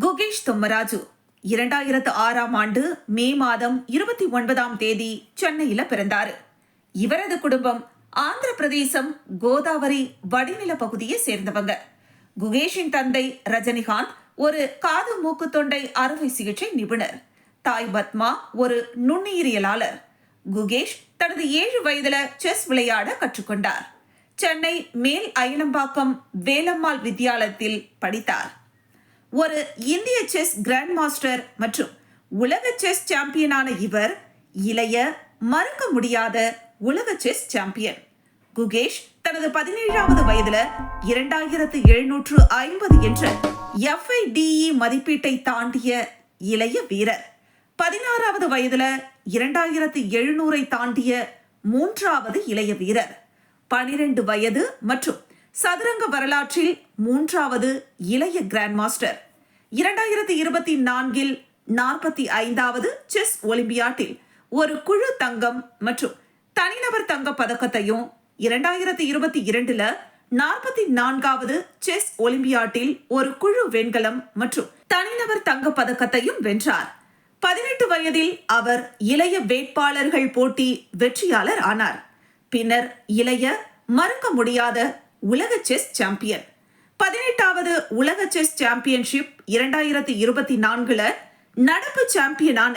குகேஷ் தும்மராஜு 2006ஆம் ஆண்டு மே மாதம் 29ஆம் தேதி சென்னையில பிறந்தாரு. இவரது குடும்பம் ஆந்திர பிரதேசம் கோதாவரி வடிநில பகுதியை சேர்ந்தவங்க. குகேஷின் தந்தை ரஜினிகாந்த் ஒரு காது மூக்கு தொண்டை அறுவை சிகிச்சை நிபுணர். தாய் பத்மா ஒரு நுண்ணுயிரியலாளர். குகேஷ் தனது 7 வயதுல செஸ் விளையாட கற்றுக்கொண்டார். சென்னை மேல் அயனம்பாக்கம் வேலம்மாள் வித்யாலயத்தில் படித்தார். ஒரு இந்திய செஸ் கிராண்ட் மாஸ்டர் மற்றும் உலக செஸ் சாம்பியனான இவர் இளைய மறக்க முடியாத உலக செஸ் சாம்பியன். குகேஷ் தனது 17வது வயதுல 2750 என்ற FIDE மதிப்பீட்டை தாண்டிய இளைய வீரர். 16வது வயதுல 2700 தாண்டிய 3வது இளைய வீரர். 12 வயது மற்றும் சதுரங்க வரலாற்றில் 3வது இளைய கிராண்ட் மாஸ்டர். 2024 45வது செஸ் ஒலிம்பியாட்டில் ஒரு குழு தங்கம் மற்றும் தனிநபர் தங்க பதக்கத்தையும் 2022 44வது செஸ் ஒலிம்பியாட்டில் ஒரு குழு வெண்கலம் மற்றும் தனிநபர் தங்க பதக்கத்தையும் வென்றார். 18 வயதில் அவர் இளைய வேட்பாளர்கள் போட்டி வெற்றியாளர் ஆனார். பின்னர் இளைய மறக்க முடியாத உலக செஸ் சாம்பியன். 18வது உலக செஸ் சாம்பியன்ஷிப் 2024 நடப்பு சாம்பியனான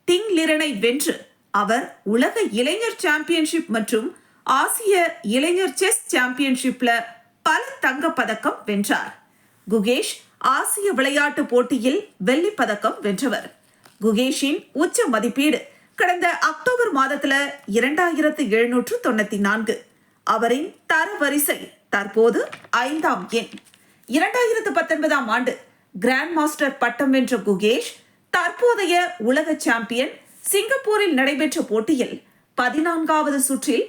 டிங் லிரனை வென்று அவர் உலக இளைஞர் சாம்பியன்ஷிப் மற்றும் ஆசிய இளைஞர் செஸ் சாம்பியன்ஷிப்ல பல தங்க பதக்கம் வென்றார். குகேஷ் ஆசிய விளையாட்டு போட்டியில் வெள்ளி பதக்கம் வென்றவர். குகேஷின் உச்ச மதிப்பீடு கடந்த அக்டோபர் மாதத்துல 2794. அவரின் தரவரிசை தற்போது 5ஆம் எண். 2019ஆம் ஆண்டு கிராண்ட் மாஸ்டர் பட்டம் வென்ற குகேஷ் தற்போதைய உலக சாம்பியன். சிங்கப்பூரில் நடைபெற்ற போட்டியில் 14வது சுற்றில்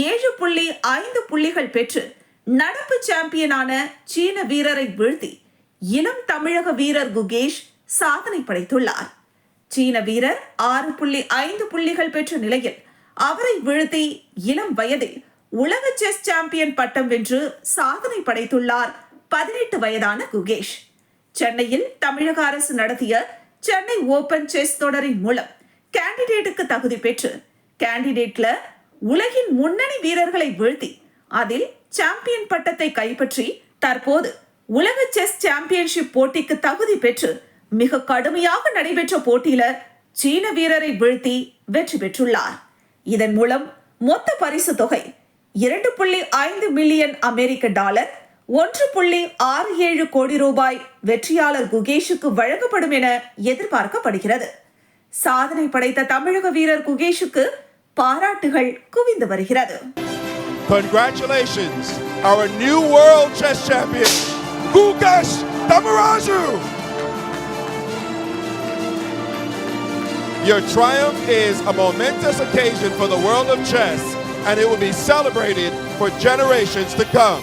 7.5 புள்ளிகள் பெற்று நடப்பு சாம்பியனான சீன வீரரை வீழ்த்தி இளம் தமிழக வீரர் குகேஷ் சாதனை படைத்துள்ளார். சீன வீரர் 6.5 புள்ளிகள் பெற்ற நிலையில் அவரை வீழ்த்தி இளம் வயதில் உலக செஸ் சாம்பியன் பட்டம் வென்று சாதனை படைத்துள்ளார் 18 வயதான குகேஷ். சென்னையில் தமிழக அரசு நடத்திய சென்னை ஓபன் செஸ் தொடரின் மூலம் கேண்டிடேட்டுக்கு தகுதி பெற்று கேண்டிடேட்ல உலகின் முன்னணி வீரர்களை வீழ்த்தி அதில் சாம்பியன் பட்டத்தை கைப்பற்றி தற்போது உலக செஸ் சாம்பியன்ஷிப் போட்டிக்கு தகுதி பெற்று மிக கடுமையாக நடைபெற்ற போட்டியில சீன வீரரை வீழ்த்தி வெற்றி பெற்றுள்ளார். இதன் மூலம் மொத்த பரிசு தொகை 2.5 மில்லியன் அமெரிக்க டாலர், 1.67 கோடி ரூபாய் வெற்றியாளர் குகேஷுக்கு வழங்கப்படும் என எதிர்பார்க்கப்படுகிறது. சாதனை படைத்த தமிழக வீரர் குகேஷுக்கு பாராட்டுகள் குவிந்து வருகிறது. Congratulations, our new world chess champion, Gugesh Thummarazu. Your triumph is a momentous occasion for the world of chess, and it will be celebrated for generations to come.